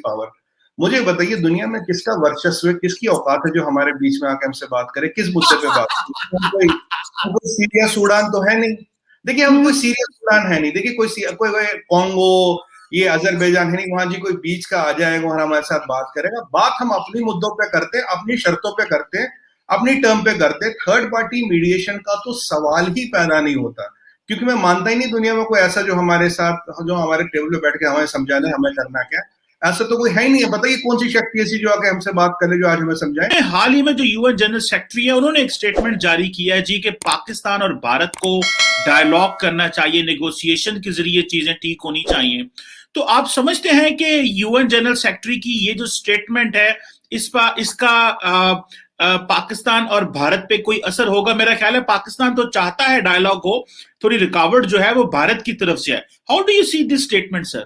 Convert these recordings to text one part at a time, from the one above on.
Power. मुझे बताइए दुनिया में किसका वर्चस्व है, किसकी औकात है जो हमारे बीच में आके हमसे बात करे, किस मुद्दे पे बात करे? कोई सीरिया सूडान तो है नहीं। देखिए हम कोई सीरिया सूडान है नहीं। देखिए कोई कॉन्गो, ये अजरबैजान है नहीं, वहां जी कोई बीच का आ जाएगा और हमारे साथ बात करेगा। बात हम अपनी मुद्दों पे करते हैं, अपनी शर्तों पे करते हैं, अपनी टर्म पे करते हैं। थर्ड पार्टी मीडिएशन का तो सवाल ही पैदा नहीं होता, क्योंकि मैं मानता ही नहीं दुनिया में कोई ऐसा जो हमारे साथ, जो हमारे टेबल पे बैठ के हमें समझा दे हमें करना क्या। ऐसा तो कोई है ही नहीं है। बताइए कौन सी शक्ति ऐसी जो आके हमसे बात करे, जो आज हमें समझाए। हाल ही में जो यूएन जनरल सेक्रेटरी है उन्होंने एक स्टेटमेंट जारी किया है जी कि पाकिस्तान और भारत को डायलॉग करना चाहिए, नेगोशिएशन के जरिए चीजें ठीक होनी चाहिए। तो आप समझते हैं कि यूएन जनरल सेक्रेटरी की ये जो स्टेटमेंट है इसका पाकिस्तान और भारत पे कोई असर होगा? मेरा ख्याल है पाकिस्तान तो चाहता है डायलॉग हो, थोड़ी रुकावट जो है वो भारत की तरफ से है। How do you see this statement sir?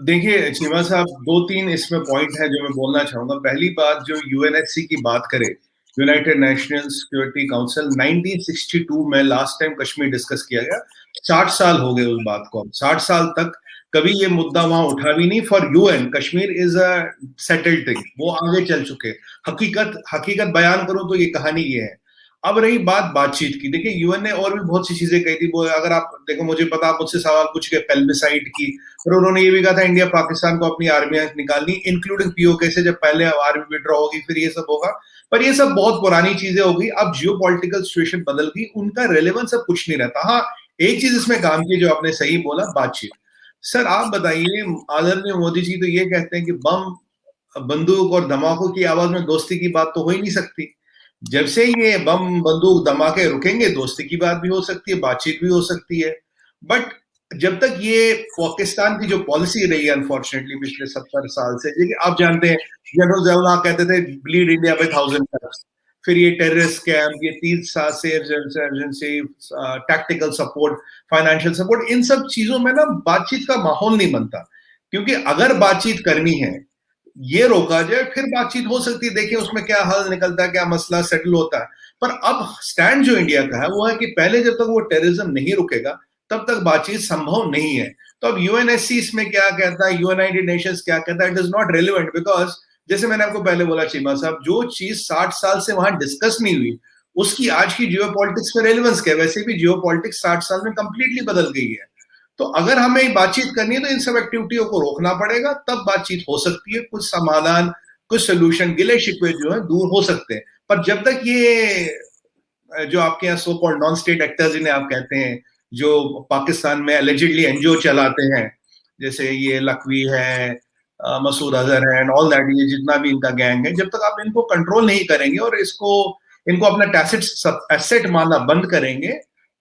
देखिए चीमा साहब, दो तीन इसमें पॉइंट है जो मैं बोलना चाहूंगा। पहली बात, जो यूएनएससी की बात करें, यूनाइटेड नेशनल सिक्योरिटी काउंसिल, 1962 में लास्ट टाइम कश्मीर डिस्कस किया गया। 60 साल हो गए उस बात को। 60 साल तक कभी ये मुद्दा वहां उठा भी नहीं। For UN Kashmir is a settled thing, वो आगे चल चुके। हकीकत बयान करूं तो ये कहानी ये है। अब रही बात बातचीत की, देखिए यूएन ने और भी बहुत सी चीजें कही थी। वो अगर आप देखो, मुझे पता, आप मुझसे सवाल पूछ के पेल्बिसाइड की, और उन्होंने ये भी कहा था इंडिया पाकिस्तान को अपनी आर्मियां निकालनी, इंक्लूडिंग पीओके से, जब पहले आर्मी विड्रॉ होगी फिर ये सब होगा। पर ये सब बहुत पुरानी चीजें होगी। अब जियोपॉलिटिकल सिचुएशन बदल गई, उनका रेलेवेंस अब कुछ नहीं रहता। हाँ, एक चीज इसमें काम की जो आपने सही बोला, बातचीत। सर आप बताइए, आदरणीय मोदी जी तो ये कहते हैं कि बम, बंदूक और धमाकों की आवाज में दोस्ती की बात तो हो ही नहीं सकती। जब से ये बम बंदूक धमाके रुकेंगे, दोस्ती की बात भी हो सकती है, बातचीत भी हो सकती है। बट जब तक ये पाकिस्तान की जो पॉलिसी रही है अनफॉर्चुनेटली पिछले 70 साल से, देखिए आप जानते हैं जनरल ज़िया कहते थे ब्लीड इंडिया बाय 1000 cuts, फिर ये टेररिस्ट कैंप, ये 30 साल से emergency, tactical support, financial support, इन सब चीजों में ना बातचीत का माहौल नहीं बनता। क्योंकि अगर बातचीत करनी है, ये रोका जाए, फिर बातचीत हो सकती है। देखिए उसमें क्या हल निकलता है, क्या मसला सेटल होता है। पर अब स्टैंड जो इंडिया का है वो है कि पहले जब तक वो टेररिज्म नहीं रुकेगा तब तक बातचीत संभव नहीं है। तो अब यूएनएससी इसमें क्या कहता है, यूनाइटेड नेशंस क्या कहता है, it is not relevant. Because जैसे मैंने आपको पहले बोला चीमा साहब, जो चीज 60 साल से वहां डिस्कस नहीं हुई, उसकी आज की जियोपॉलिटिक्स में रेलिवेंस क्या है? वैसे भी जियोपॉलिटिक्स 60 साल में कंप्लीटली बदल गई है। तो अगर हमें बातचीत करनी है तो इन सब एक्टिविटियों को रोकना पड़ेगा, तब बातचीत हो सकती है। कुछ समाधान, कुछ सोल्यूशन, गिले शिकवे जो है दूर हो सकते हैं। पर जब तक ये जो आपके यहाँ so called non state actors जिन्हें आप कहते हैं, जो पाकिस्तान में एलिजिडली एनजीओ चलाते हैं, जैसे ये लखवी है, मसूद अजहर है एंड ऑल दैट, ये जितना भी इनका गैंग है, जब तक आप इनको कंट्रोल नहीं करेंगे और इनको अपना टैसिट एसेट मानना बंद करेंगे,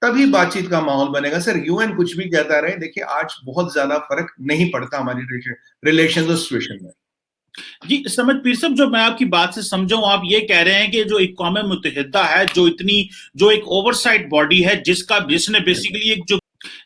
तभी बातचीत का माहौल बनेगा। सर यूएन कुछ भी कहता रहे, देखिए आज बहुत ज्यादा फर्क नहीं पड़ता हमारी रिलेशन और सिचुएशन में। जी समझ पीर साहब, जो मैं आपकी बात से समझाऊं, आप ये कह रहे हैं कि जो अक़वाम मुत्तहिदा है, जो एक ओवरसाइट बॉडी है जिसने बेसिकली एक जो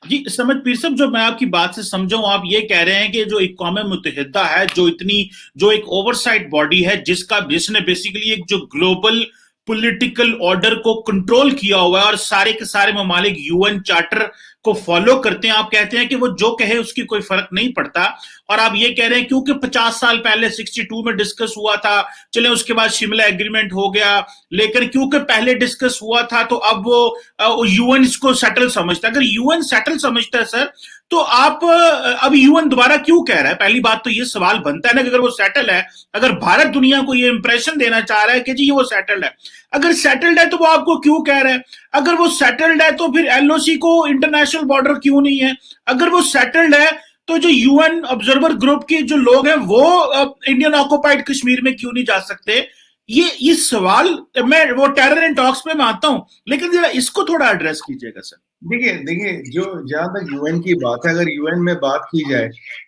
जी समझ पीर साहब, जो मैं आपकी बात से समझाऊं, आप ये कह रहे हैं कि जो अक़वाम मुत्तहिदा है, जो एक ओवरसाइट बॉडी है जिसने बेसिकली एक जो ग्लोबल पॉलिटिकल ऑर्डर को कंट्रोल किया हुआ है और सारे के सारे ममालिक यूएन चार्टर को फॉलो करते हैं, आप कहते हैं कि वो जो कहे उसकी कोई फर्क नहीं पड़ता। और आप ये कह रहे हैं क्योंकि 50 साल पहले 62 में डिस्कस हुआ था, चले उसके बाद शिमला एग्रीमेंट हो गया, लेकिन क्योंकि पहले डिस्कस हुआ था तो अब वो यूएन इसको सेटल समझता है। अगर यूएन सेटल समझता है सर, तो आप अब यूएन दोबारा क्यों कह रहा है? पहली बात तो ये सवाल बनता है ना कि अगर वो सेटल है, अगर भारत दुनिया को ये इंप्रेशन देना चाह रहा है कि जी वो सेटल्ड है, अगर सेटल्ड है तो वो आपको क्यों कह रहा है? अगर वो सेटल्ड है तो फिर एलओसी को इंटरनेशनल बॉर्डर क्यों नहीं है? अगर वो सेटल्ड है तो जो यूएन ऑब्जर्वर ग्रुप के जो लोग हैं वो इंडियन ऑक्युपाइड कश्मीर में क्यों नहीं जा सकते? ये सवाल मैं वो टेरर एंड टॉक्स में मानता हूं, लेकिन जरा इसको थोड़ा एड्रेस कीजिएगा सर। देखिए जो जहां तक यूएन की बात है, अगर यूएन में बात की जाए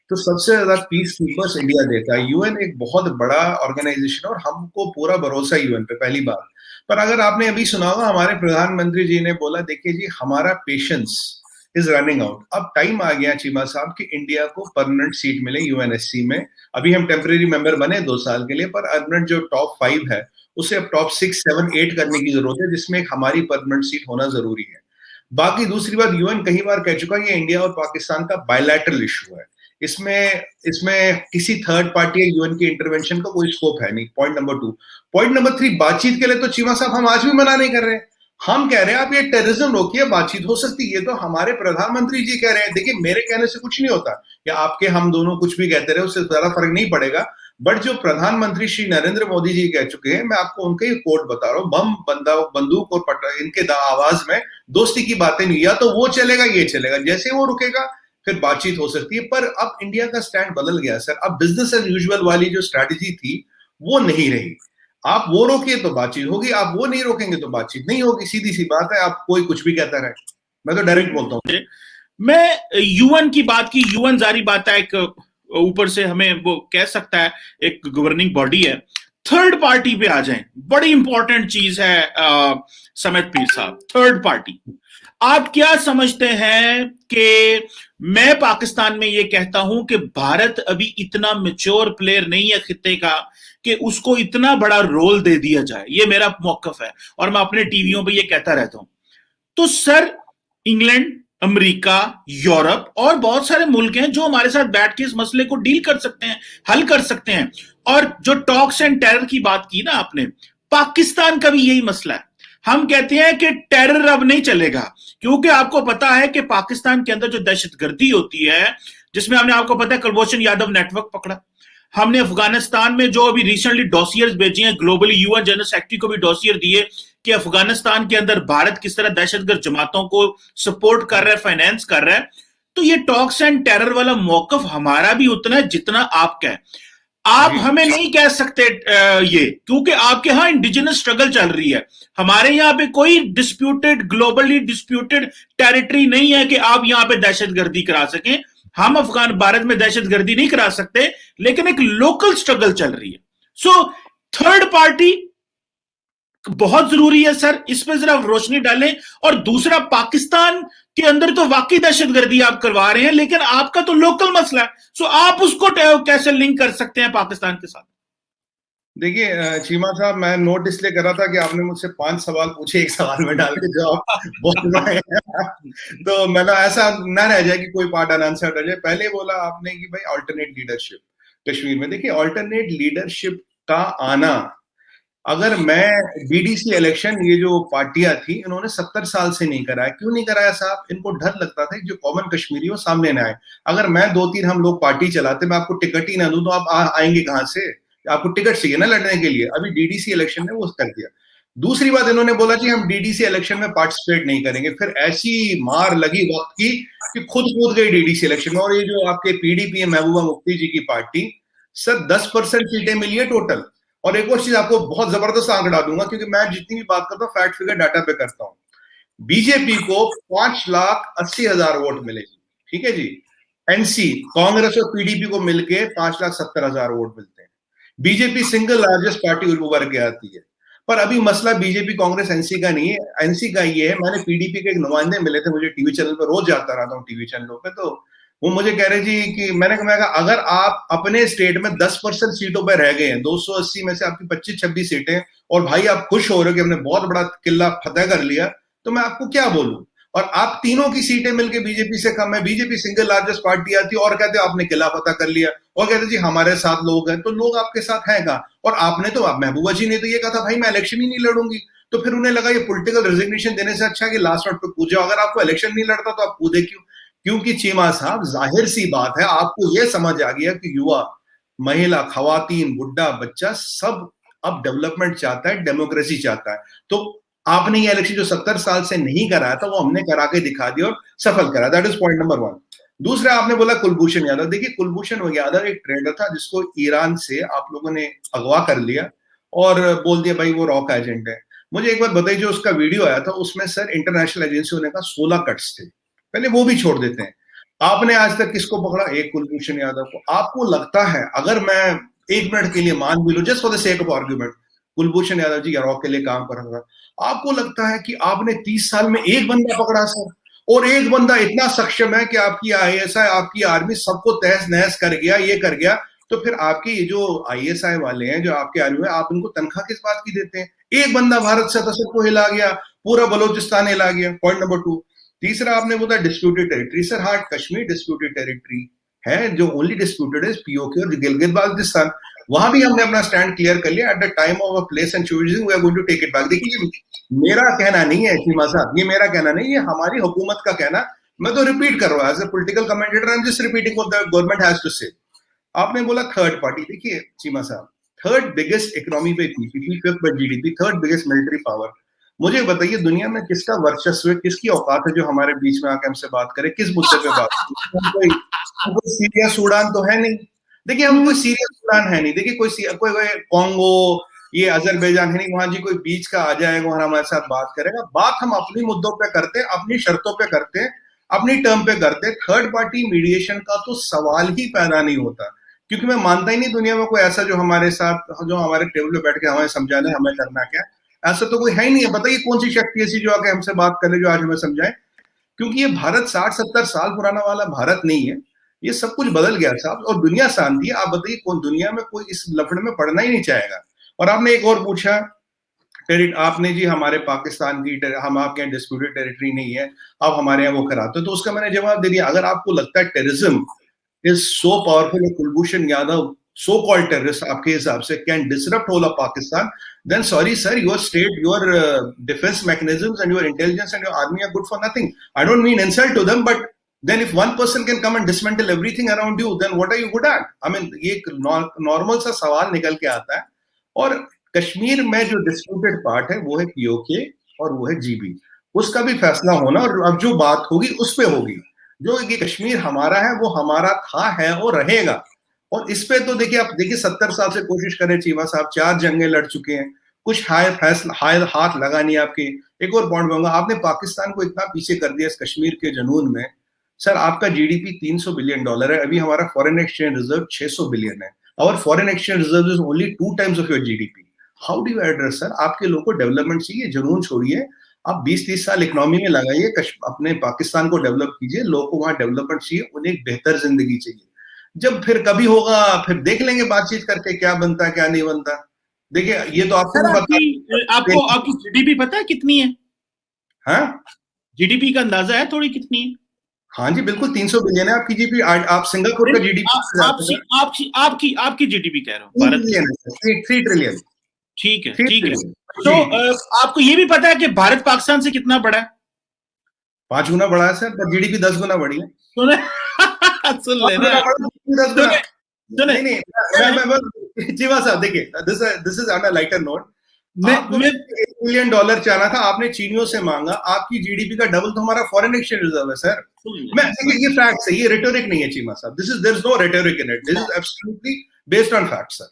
तो सबसे ज्यादा पीस कीपर्स इंडिया देता है। यूएन एक बहुत बड़ा ऑर्गेनाइजेशन है और हमको पूरा भरोसा है यूएन पे, पहली बात। पर अगर आपने अभी सुना होगा, हमारे प्रधानमंत्री जी ने बोला, देखिए जी हमारा पेशेंस इज रनिंग आउट। अब टाइम आ गया चीमा साहब कि इंडिया को परमानेंट सीट मिले यूएनएससी में। अभी हम टेम्परेरी मेंबर बने 2 साल के लिए, पर परमानेंट जो टॉप 5 है उसे अब टॉप 6, 7, 8 करने की जरूरत है, जिसमें हमारी परमानेंट सीट होना जरूरी है। बाकी दूसरी बात, यूएन कई बार कह चुका है ये इंडिया और पाकिस्तान का बायलैटरल इशू है। इसमें इसमें किसी थर्ड पार्टी या यूएन के इंटरवेंशन का कोई स्कोप है नहीं। Point number 2। पॉइंट नंबर 3, बातचीत के लिए तो चीमा साहब हम आज भी मना नहीं कर रहे हैं। हम कह रहे हैं आप ये टेररिज्म रोकिए, बातचीत हो सकती है। ये तो हमारे प्रधानमंत्री जी कह रहे हैं। देखिए, मेरे कहने से कुछ नहीं होता, या आपके हम दोनों कुछ भी कहते रहे, उससे ज्यादा फर्क नहीं पड़ेगा। बट जो प्रधानमंत्री श्री नरेंद्र मोदी जी कह चुके हैं, मैं आपको उनके ही कोट बता रहा हूं, बम बंदूक और इनके आवाज में दोस्ती की बातें नहीं, या तो वो चलेगा ये चलेगा, जैसे वो रुकेगा फिर बातचीत हो सकती है। पर अब इंडिया का स्टैंड बदल गया सर। अब बिजनेस एज यूजुअल वाली जो स्ट्रैटेजी थी वो नहीं रही। आप वो रोकिए तो बातचीत होगी, आप वो नहीं रोकेंगे तो बातचीत नहीं होगी। सीधी सी बात है, आप कोई कुछ भी कहता रहे। मैं तो डायरेक्ट बोलता हूँ। मैं यूएन की बात की, यूएन जारी बात है, एक ऊपर से हमें वो कह सकता है एक गवर्निंग बॉडी है। थर्ड पार्टी पे आ जाएं, बड़ी इंपॉर्टेंट चीज है समेत पीर साहब। थर्ड पार्टी, आप क्या समझते हैं कि मैं पाकिस्तान में ये कहता हूं कि भारत अभी इतना मैच्योर प्लेयर नहीं है खित्ते का कि उसको इतना बड़ा रोल दे दिया जाए। ये मेरा मौकफ है और मैं अपने टीवियों पे ये कहता रहता हूं। तो सर, इंग्लैंड, अमेरिका, यूरोप और बहुत सारे मुल्क हैं जो हमारे साथ बैठ के इस मसले को डील कर सकते हैं, हल कर सकते हैं। और जो टॉक्स एंड टेरर की बात की ना आपने, पाकिस्तान का भी यही मसला है। हम कहते हैं कि टेरर अब नहीं चलेगा, क्योंकि आपको पता है कि पाकिस्तान के अंदर जो दहशतगर्दी होती है, जिसमें हमने, आपको पता है, कुलभूषण यादव नेटवर्क पकड़ा। हमने अफगानिस्तान में जो अभी रिसेंटली डॉसियर्स भेजे हैं, ग्लोबली यूएन जनरल सेक्रेटरी को भी डॉसियर दिए कि अफगानिस्तान के अंदर भारत किस तरह दहशतगर्द जमातों को सपोर्ट कर रहा है, फाइनेंस कर रहा है। तो ये टॉक्स एंड टेरर वाला मौकफ हमारा भी उतना है जितना आपका है। आप हमें नहीं कह सकते ये, क्योंकि आपके यहां इंडिजिनस स्ट्रगल चल रही है। हमारे यहां पे कोई डिस्प्यूटेड, ग्लोबली डिस्प्यूटेड टेरिटरी नहीं है कि आप यहां पे दहशतगर्दी करा सकें। हम अफगान भारत में दहशतगर्दी नहीं करा सकते, लेकिन एक लोकल स्ट्रगल चल रही है। सो थर्ड पार्टी बहुत जरूरी है सर, इस पर जरा रोशनी डालें। और दूसरा, पाकिस्तान के अंदर तो वाकई दहशतगर्दी आप करवा रहे हैं, लेकिन आपका तो लोकल मसला है। सो आप उसको कैसे लिंक कर सकते हैं पाकिस्तान के साथ? देखिए चीमा साहब, मैं नोट इसलिए कर रहा था कि आपने मुझसे 5 सवाल पूछे एक सवाल में डाल के जवाब बोल रहे हैं तो मतलब ऐसा ना रह जाए कि कोई पार्ट अनआंसर्ड रह जाए। पहले बोला आपने कि भाई अल्टरनेट लीडरशिप कश्मीर में। देखिए, अल्टरनेट लीडरशिप का आना, अगर मैं बीडीसी इलेक्शन, ये जो पार्टियां थी, इन्होंने 70 साल से नहीं कराया। क्यों नहीं कराया साहब? इनको डर लगता था कि जो कॉमन कश्मीरी हो सामने ना आए। अगर मैं 2-3 हम लोग पार्टी चलाते, मैं आपको टिकट ही ना दूं तो आप आएंगे कहां से? आपको टिकट चाहिए ना लड़ने के लिए। अभी डीडीसी इलेक्शन ने वो कर दिया। दूसरी बात, इन्होंने बोला कि हम डीडीसी इलेक्शन में पार्टिसिपेट नहीं करेंगे। फिर ऐसी मार लगी वक्त की कि खुद कूद गई डीडीसी इलेक्शन में। और ये जो आपके पीडीपी है, महबूबा मुफ्ती जी की पार्टी, सर 10% सीटें मिली है टोटल। और एक और चीज आपको बहुत जबरदस्त आंकड़ा दूंगा, क्योंकि मैं जितनी भी बात करता हूँ फैक्ट फिगर डाटा पे करता हूं। बीजेपी को 5,80,000 वोट मिले, ठीक है जी। एनसी, कांग्रेस और पीडीपी को मिलके 5,70,000 वोट मिलते हैं। बीजेपी सिंगल लार्जेस्ट पार्टी उभर के आती है। पर अभी मसला बीजेपी कांग्रेस एनसी का नहीं है। एनसी का ये है, मैंने पीडीपी के एक नुमाइंदे मिले थे मुझे टीवी चैनल पर, रोज जाता रहता हूँ टीवी चैनलों पे, तो वो मुझे कह रहे जी कि मैंने कहा अगर आप अपने स्टेट में 10% सीटों पर रह गए हैं, 280 में से आपकी 25-26 सीटें, और भाई आप खुश हो रहे हो कि हमने बहुत बड़ा किला फतेह कर लिया, तो मैं आपको क्या बोलूं। और आप तीनों की सीटें मिलकर बीजेपी से कम है। बीजेपी सिंगल लार्जेस्ट पार्टी आती है और कहते हैं आपने किला फतेह कर लिया, और कहते जी हमारे साथ लोग हैं। तो लोग आपके साथ हैं कहां? और आपने तो, महबूबा जी ने तो ये कहा था भाई मैं इलेक्शन ही नहीं लड़ूंगी। तो फिर उन्हें लगा ये पॉलिटिकल रेजिग्नेशन देने से अच्छा कि लास्ट मिनट पे कूद जाओ। अगर आपको इलेक्शन नहीं लड़ता तो आप कूदे क्यों? क्योंकि चीमा साहब, जाहिर सी बात है, आपको यह समझ आ गया कि युवा, महिला, खवातीन, बुढ़ा, बच्चा सब अब डेवलपमेंट चाहता है, डेमोक्रेसी चाहता है। तो आपने ये इलेक्शन जो 70 साल से नहीं कराया था, वो हमने करा के दिखा दिया और सफल करा। That is point number 1। दूसरा, आपने बोला कुलभूषण यादव। देखिए, कुलभूषण यादव एक ट्रेडर था जिसको ईरान से आप लोगों ने अगवा कर लिया और बोल दिया भाई वो रॉक एजेंट है। मुझे एक बात बताइए, जो उसका वीडियो आया था उसमें सर इंटरनेशनल एजेंसियों ने कहा 16 कट्स थे। पहले वो भी छोड़ देते हैं। आपने आज तक किसको पकड़ा? एक कुलभूषण यादव को। आपको लगता है, अगर मैं 1 मिनट के लिए मान भी लूं, just for the sake of argument, Kulbhushan Yadav ji रॉक के लिए काम कर रहा था, आपको लगता है कि आपने 30 साल में एक बंदा पकड़ा सर? और एक बंदा इतना सक्षम है कि आपकी आईएसआई, आपकी आर्मी सबको तहस नहस कर गया, ये कर गया, तो फिर आपके ये जो आईएसआई वाले हैं, जो आपके आर्मी में, आप उनको तनख्वाह किस बात की देते हैं? एक बंदा भारत से सबको हिला गया, पूरा बलोचिस्तान हिला गया। Point number 2। तीसरा, आपने बोला डिस्प्यूटेड टेरिटरी। सर हाँ, कश्मीर डिस्प्यूटेड टेरिटरी, है, जो ओनली डिस्प्यूटेड इज पीओके और गिलगित बाल्टिस्तान। वहां भी हमने अपना स्टैंड क्लियर कर लिया, at the time of a place and choosing we are going to take it back. देखिए मेरा कहना नहीं है चीमा साहब, ये मेरा कहना नहीं, ये हमारी हुकूमत का कहना। मैं तो रिपीट कर रहा हूँ as a political commentator, I am just repeating what the government has to say. आपने बोला थर्ड पार्टी, देखिए Cheema sahab, third biggest economy पे पीपीपी, फिफ्थ पे GDP, third biggest military power. मुझे बताइए दुनिया में किसका वर्चस्व है, किसकी औकात है जो हमारे बीच में आके हमसे बात करे, किस मुद्दे पे बात करे? कोई सीरिया सूडान तो है नहीं। देखिए हम कोई सीरिया सूडान है नहीं। देखिए कोई कॉन्गो, ये अजरबैजान है नहीं, वहां जी कोई बीच का आ जाएगा और हमारे साथ बात करेगा। बात हम अपनी मुद्दों पे करते हैं, अपनी शर्तों पे करते हैं, अपनी टर्म पे करते हैं। थर्ड पार्टी मीडिएशन का तो सवाल ही पैदा नहीं होता, क्योंकि मैं मानता ही नहीं दुनिया में कोई ऐसा जो हमारे साथ, जो हमारे टेबल पे बैठ के हमें समझाने हमें करना क्या, ऐसा तो कोई है ही नहीं है। बताइए कौन सी शक्ति ऐसी जो आके हमसे बात करे, जो आज हमें समझाए? क्योंकि ये भारत 60-70 साल पुराना वाला भारत नहीं है, ये सब कुछ बदल गया साहब, और दुनिया शांति है। आप बताइए कौन दुनिया में कोई इस लफड़े में पड़ना ही नहीं चाहेगा। और आपने एक और पूछा, आपने जी हमारे पाकिस्तान की, हम आपके यहाँ डिस्प्यूटेड टेरिटरी नहीं है, आप हमारे यहाँ वो कराते हो, तो उसका मैंने जवाब दे दिया। अगर आपको लगता है terrorism is so powerful, Kulbhushan Yadav so called terrorist आपके हिसाब से can disrupt whole of Pakistan, then sorry sir, your state, your defense mechanisms and your intelligence and your army are good for nothing. I don't mean insult to them, but then if one person can come and dismantle everything around you, then what are you good at? I mean, ये एक normal सा सवाल निकल के आता है। और कश्मीर में जो डिस्प्यूटेड पार्ट है वो है पीओके और वो है जीबी, उसका भी फैसला होना, और अब जो बात होगी उस पे होगी। जो ये कश्मीर हमारा है वो हमारा था, है और रहेगा। और इस पे तो देखिए, आप देखिए 70 साल से कोशिश करें चीमा साहब, 4 जंगें लड़ चुके हैं, कुछ हाथ लगा नहीं आपके। एक और पॉइंट कहूंगा, आपने पाकिस्तान को इतना पीछे कर दिया इस कश्मीर के जुनून में। सर आपका जीडीपी $300 बिलियन है, अभी हमारा फॉरेन एक्सचेंज रिजर्व 600 बिलियन है। और foreign exchange reserve is only 2 times of your GDP. How do you address sir? आपके लोगों को डेवलपमेंट चाहिए, जुनून छोड़िए, आप 20-30 साल इकोनॉमी में लगाइए, अपने पाकिस्तान को डेवलप कीजिए, लोगों को वहां डेवलपमेंट चाहिए, उन्हें एक बेहतर जिंदगी चाहिए। जब फिर कभी होगा फिर देख लेंगे बातचीत करके क्या बनता है क्या नहीं बनता। देखिए ये तो आपको आपकी जीडीपी पता है कितनी है? हाँ, जीडीपी का अंदाजा है थोड़ी कितनी है? हाँ जी बिल्कुल 300 बिलियन है आपकी जीडीपी। आप सिंगापुर का जीडीपी, आपकी जीडीपी कह रहा हूँ, भारत 3 ट्रिलियन। ठीक है, ठीक है। तो आपको ये भी पता है कि भारत पाकिस्तान से कितना बड़ा है? 5 गुना बड़ा है सर, पर जीडीपी 10 गुना बड़ी है। सुन लेना, जीवा साहब देखिए, this is on a lighter note. $1 billion चाहना था, आपने चीनियों से मांगा, आपकी जीडीपी का डबल तो हमारा फॉरेन एक्सचेंज रिजर्व है सर। मैं ये फैक्ट है, ये रेटोरिक नहीं है Cheema sahab, there is no rhetoric in it, this is absolutely based on fact sir.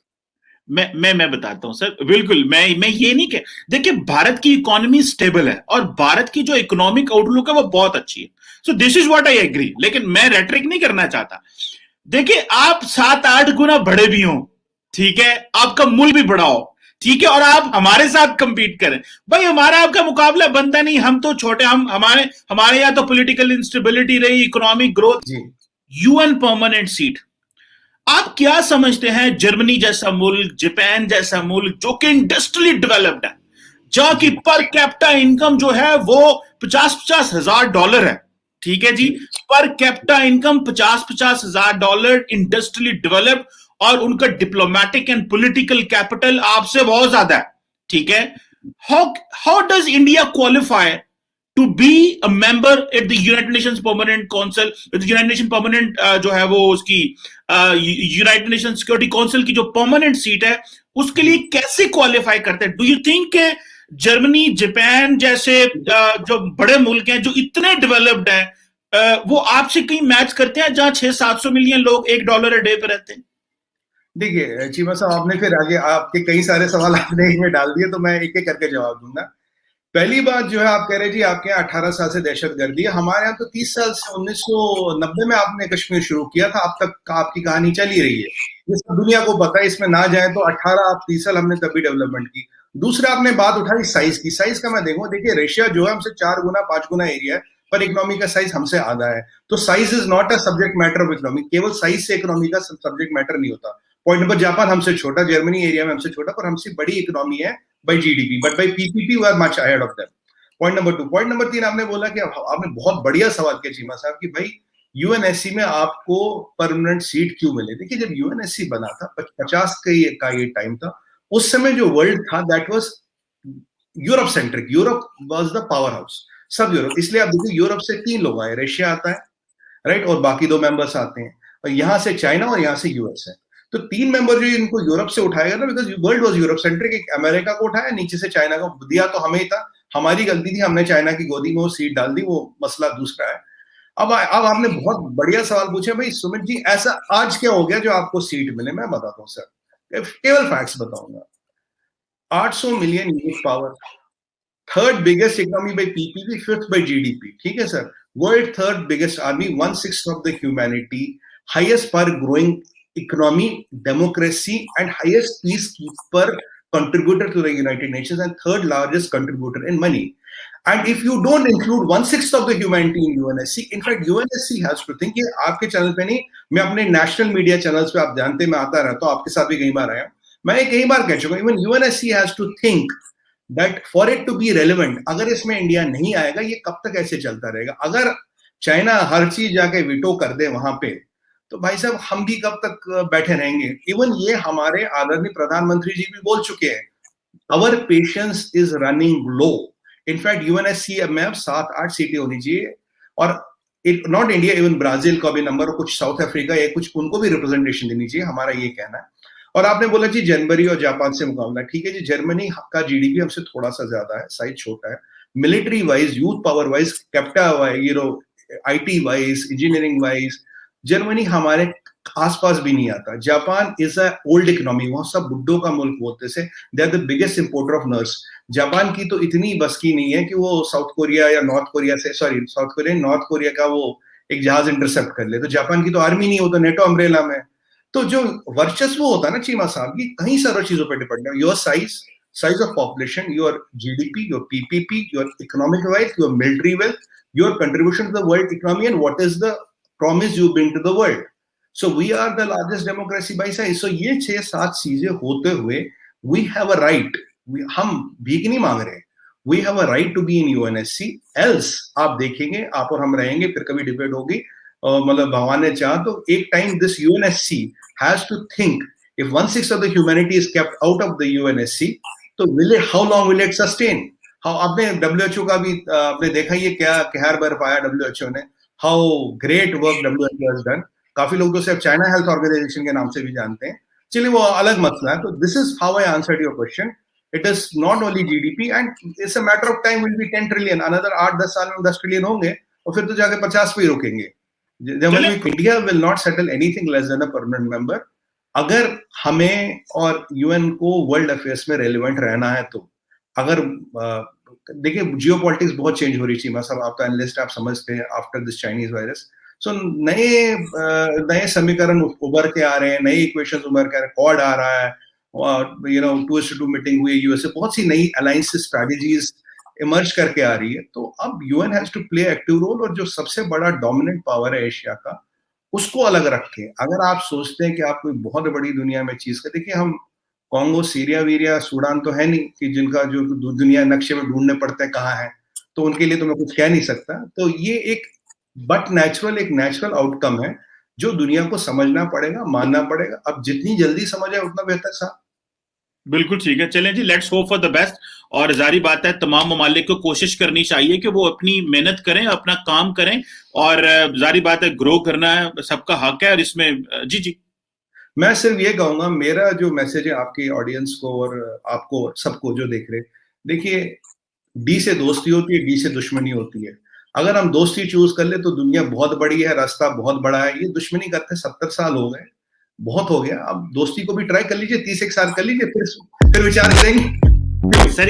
मैं बताता हूं सर, बिल्कुल मैं ये नहीं कह, देखिए भारत की इकोनॉमी स्टेबल है और भारत की जो इकोनॉमिक आउटलुक है वो बहुत अच्छी है। So this is what I agree, लेकिन मैं रेटरिक नहीं करना चाहता। देखिए आप 7-8 गुना बड़े भी हो, ठीक है, आपका मूल्य भी बड़ा हो, ठीक है, और आप हमारे साथ कंपीट करें, भाई हमारा आपका मुकाबला बनता नहीं, हम तो छोटे, हमारे यहाँ तो पॉलिटिकल इंस्टेबिलिटी रही, economic growth, UN permanent seat. आप क्या समझते हैं जर्मनी जैसा मुल्क, जापान जैसा मुल्क जो कि इंडस्ट्रियली डेवलप्ड है, जहां की पर कैपिटा इनकम जो है वो 50-50 हजार डॉलर है, ठीक है जी, पर कैपिटा इनकम 50-50 हजार डॉलर, इंडस्ट्रियली डेवलप्ड, और उनका डिप्लोमेटिक एंड पॉलिटिकल कैपिटल आपसे बहुत ज्यादा है, ठीक है। How does India qualify to be a member at the United Nations Permanent Council, the United Nations Permanent जो है वो उसकी United Nations Security Council की जो परमानेंट सीट है उसके लिए कैसे क्वालिफाई करते हैं? Do you think Germany, Japan जैसे जो बड़े मुल्क हैं जो इतने डेवलप्ड हैं वो आपसे कहीं मैच करते हैं जहां 600-700 मिलियन लोग $1 a डे पे रहते हैं? देखिए चीमा साहब, आपने फिर आगे आपके कई सारे सवाल आपने एक में डाल दिए, तो मैं एक एक करके जवाब दूंगा। पहली बात जो है, आप कह रहे जी आपके यहाँ 18 साल से दहशतगर्दी है, हमारे यहाँ तो 30 साल से 1990 में आपने कश्मीर शुरू किया था, अब तक आपकी कहानी चली रही है, ये सब दुनिया को पता है, इसमें ना जाए तो 30 साल हमने तभी डेवलपमेंट की। दूसरा आपने बात उठाई साइज की, साइज का मैं देखूं, देखिए रशिया जो है हमसे 4 गुना 5 गुना एरिया है, पर इकोनॉमी का साइज हमसे आधा है, तो size is not a subject matter of economy, केवल साइज से इकोनॉमी का सब्जेक्ट मैटर नहीं होता। पॉइंट नंबर, जापान हमसे छोटा, जर्मनी एरिया में हमसे छोटा, पर हमसे बड़ी इकोनॉमी है by GDP, but by PPP we are much ahead of them. Point number 2. Point number 3, आपने बोला कि आपने बहुत बढ़िया सवाल किया चीमा साहब कि भाई यूएनएससी में आपको परमानेंट सीट क्यों मिले? देखिए, जब यूएनएससी बना था 50 का ये टाइम था, उस समय जो वर्ल्ड था that was Europe centric, Europe was the power house, सब यूरोप। इसलिए आप देखिए यूरोप से 3 लोग आए, रशिया आता है, राइट, और बाकी 2 मेंबर्स आते हैं, और यहाँ से चाइना और यहाँ से यूएस है। तो 3 मेंबर जो इनको यूरोप से उठाएगा ना, because world was Europe centric, एक अमेरिका को उठाया, नीचे से चाइना को दिया, तो हमें ही था, हमारी गलती थी, हमने चाइना की गोदी में वो सीट डाल दी, वो मसला दूसरा है। अब आपने बहुत बढ़िया सवाल पूछे भाई सुमित जी, ऐसा आज क्या हो गया जो आपको सीट मिले? मैं बताता हूँ सर, केवल फैक्ट्स बताऊंगा। 800 million unit power, third biggest economy by PPP, fifth by GDP, ठीक है sir. World third biggest army, 1/6 of the humanity, highest पर growing economy, democracy and highest peace keeper contributor to the United Nations and third largest contributor in money. And if you don't include 1/6 of the humanity in UNSC, in fact UNSC has to think, ये आपके channel पे नहीं, मैं अपने national media channels पे, आप जानते हैं मैं आता रहता हूँ, आपके साथ भी कई बार आया, मैं कई बार कह चुका हूँ, even UNSC has to think that for it to be relevant, अगर इसमें इंडिया नहीं आएगा, ये कब तक ऐसे चलता रहेगा? अगर चाइना हर चीज जाके वीटो कर दे वहां पे, तो भाई साहब हम भी कब तक बैठे रहेंगे? इवन ये हमारे आदरणीय प्रधानमंत्री जी भी बोल चुके हैं, our patience is running low. In fact UNSC में अब 7-8 सीटें होनी चाहिए, और नॉट इंडिया, इवन ब्राजील का भी नंबर, कुछ साउथ अफ्रीका या कुछ, उनको भी रिप्रेजेंटेशन देनी चाहिए, हमारा ये कहना है। और आपने बोला जी जनवरी और जापान से मुकाबला, ठीक है जी, जर्मनी का जीडीपी हमसे थोड़ा सा ज्यादा है, साइज छोटा है, military wise, youth power wise, कैप्टा IT wise, engineering wise, Germany हमारे आसपास भी नहीं आता। Japan is a old economy, वहां सब बुड्ढों का मुल्क बोलते से, they are the biggest importer of nurse. Japan की तो इतनी बस की नहीं है कि वो साउथ कोरिया या नॉर्थ कोरिया से, sorry South Korea, North Korea का वो एक जहाज इंटरसेप्ट कर ले। तो जापान की तो आर्मी नहीं, हो तो नेटो अम्ब्रेला में। तो जो वर्चस्व होता है ना चीमा साहब, ये कहीं सारी चीजों पर डिपेंड है, your size of population, your GDP, your PPP, your economic wealth, your military wealth, your contribution to the world economy, and what is the promise you bring to the world. So we are the largest democracy by size. So ये 6-7 चीजें होते हुए we have a right, हम भीख नहीं मांग रहे, we have a right to be in UNSC, else आप देखेंगे, आप और हम रहेंगे, फिर कभी डिबेट होगी, मतलब भगवान ने चाहा तो एक time this UNSC has to think, if 1/6 of the humanity is kept out of the UNSC, तो how long will it sustain? आपने WHO का भी आपने देखा, ये क्या कहर बरपाया WHO ने, how great work WHO has done. काफी लोग तो सिर्फ चाइना हेल्थ ऑर्गेनाइजेशन के नाम से भी जानते हैं, चलिए वो अलग मसला है। तो this is how I answered your question, it is not only GDP, and it's a matter of time, will be 10 trillion, another 8-10 साल में 10 ट्रिलियन होंगे, और फिर तो जाके 50 पे ही रुकेंगे। India will not settle anything less than a permanent member. अगर हमें और यूएन को वर्ल्ड अफेयर्स में रेलिवेंट रहना है, तो अगर देखिए जियोपॉलिटिक्स बहुत चेंज हो रही है चीमा साहब, आप तो एनालिस्ट, आप समझते हैं, आफ्टर दिस चाइनीज वायरस। सो नए समीकरण उभर के आ रहे हैं, नए इक्वेशंस उभर के आ रहे हैं, क्वाड आ रहा है, यू नो 2:2 मीटिंग हुई है यूएसए, बहुत सी नई अलायंसेस स्ट्रेटजीज इमर्ज करके आ रही है। तो अब UN has to play active role, और जो सबसे बड़ा डोमिनेंट पावर है एशिया का, उसको अलग रखें। अगर आप सोचते हैं कि आप कोई बहुत बड़ी दुनिया में चीज का, देखिए हम कॉन्गो, सीरिया वीरिया, सूडान तो है नहीं कि जिनका जो दुनिया नक्शे में ढूंढने पड़ते हैं कहाँ है, तो उनके लिए तो मैं कुछ कह नहीं सकता। तो ये एक एक नेचुरल आउटकम है जो दुनिया को समझना पड़ेगा, मानना पड़ेगा। अब जितनी जल्दी समझ आए उतना बेहतर साहब। बिल्कुल ठीक है, चलें जी, let's hope for the best. और जारी बात है, तमाम ममालिक को कोशिश करनी चाहिए कि वो अपनी मेहनत करें, अपना काम करें, और जारी बात है ग्रो करना है, सबका हक है। और इसमें जी मैं सिर्फ ये कहूंगा, मेरा जो मैसेज है आपकी ऑडियंस को और आपको सबको जो देख रहे, देखिए डी से दोस्ती होती है, डी से दुश्मनी होती है। अगर हम दोस्ती चूज कर ले तो दुनिया बहुत बड़ी है, रास्ता बहुत बड़ा है। ये दुश्मनी करते 70 साल हो गए, बहुत हो गया। अब दोस्ती को भी ट्राई कर लीजिए, 30 साल कर लीजिए, फिर विचार करेंगे। सर